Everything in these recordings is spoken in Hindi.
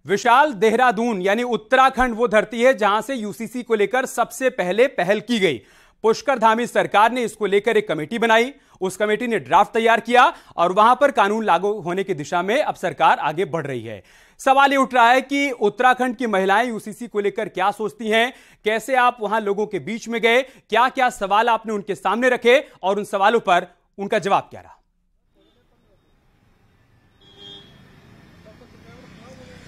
विशाल, देहरादून यानी उत्तराखंड वो धरती है जहां से यूसीसी को लेकर सबसे पहले पहल की गई। पुष्कर धामी सरकार ने इसको लेकर एक कमेटी बनाई, उस कमेटी ने ड्राफ्ट तैयार किया और वहां पर कानून लागू होने की दिशा में अब सरकार आगे बढ़ रही है। सवाल ये उठ रहा है कि उत्तराखंड की महिलाएं यूसीसी को लेकर क्या सोचती हैं, कैसे आप वहां लोगों के बीच में गए, क्या क्या सवाल आपने उनके सामने रखे और उन सवालों पर उनका जवाब क्या रहा।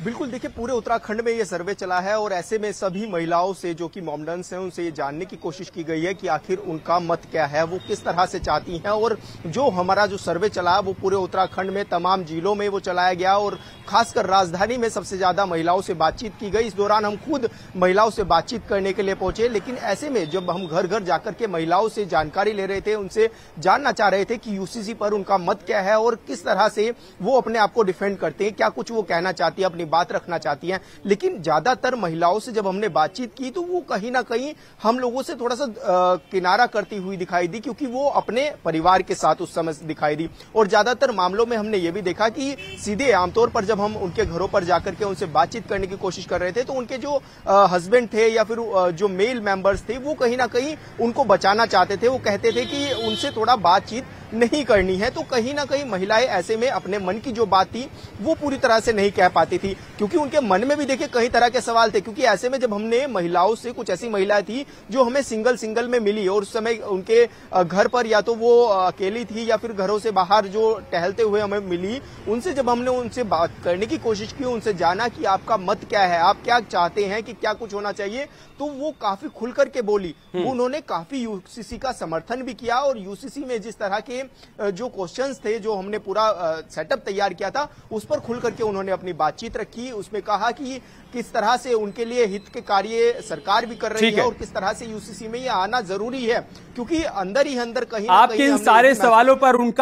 बिल्कुल, देखिए पूरे उत्तराखंड में ये सर्वे चला है और ऐसे में सभी महिलाओं से जो कि मॉमडन्स हैं उनसे ये जानने की कोशिश की गई है कि आखिर उनका मत क्या है, वो किस तरह से चाहती हैं। और जो हमारा जो सर्वे चला वो पूरे उत्तराखंड में तमाम जिलों में वो चलाया गया और खासकर राजधानी में सबसे ज्यादा महिलाओं से बातचीत की गई। इस दौरान हम खुद महिलाओं से बातचीत करने के लिए पहुंचे, लेकिन ऐसे में जब हम घर घर जाकर के महिलाओं से जानकारी ले रहे थे, उनसे जानना चाह रहे थे कि यूसीसी पर उनका मत क्या है और किस तरह से वो अपने आप को डिफेंड करते हैं, क्या कुछ वो कहना चाहती है, अपनी बात रखना चाहती हैं। लेकिन ज्यादातर महिलाओं से जब हमने बातचीत की तो वो कहीं ना कहीं हम लोगों से थोड़ा सा किनारा करती हुई दिखाई दी, क्योंकि वो अपने परिवार के साथ उस समय दिखाई दी। और ज्यादातर मामलों में हमने ये भी देखा कि सीधे आमतौर पर जब हम उनके घरों पर जाकर के उनसे बातचीत करने की कोशिश कर रहे थे तो उनके जो हस्बैंड थे या फिर जो मेल मेंबर्स थे वो कहीं ना कहीं उनको बचाना चाहते थे। वो कहते थे कि उनसे थोड़ा बातचीत नहीं करनी है। तो कहीं ना कहीं महिलाएं ऐसे में अपने मन की जो बात थी वो पूरी तरह से नहीं कह पाती थी, क्योंकि उनके मन में भी देखिए कई तरह के सवाल थे। क्योंकि ऐसे में जब हमने महिलाओं से, कुछ ऐसी महिलाएं थी जो हमें सिंगल में मिली और उस समय उनके घर पर या तो वो अकेली थी या फिर घरों से बाहर जो टहलते हुए हमें मिली, उनसे जब हमने उनसे बात करने की कोशिश की, उनसे जाना कि आपका मत क्या है, आप क्या चाहते हैं कि क्या कुछ होना चाहिए, तो वो काफी खुल करके बोली। उन्होंने काफी यूसीसी का समर्थन भी किया और यूसीसी में जिस तरह के जो क्वेश्चंस थे, जो हमने पूरा सेटअप तैयार किया था, उस पर खुल करके उन्होंने अपनी बातचीत रखी। उसमें कहा कि किस तरह से उनके लिए हित के कार्य सरकार भी कर रही है और किस तरह से यूसीसी में ये आना जरूरी है, क्योंकि अंदर ही अंदर कहीं ना कहीं आपके इन सारे सवालों पर उनका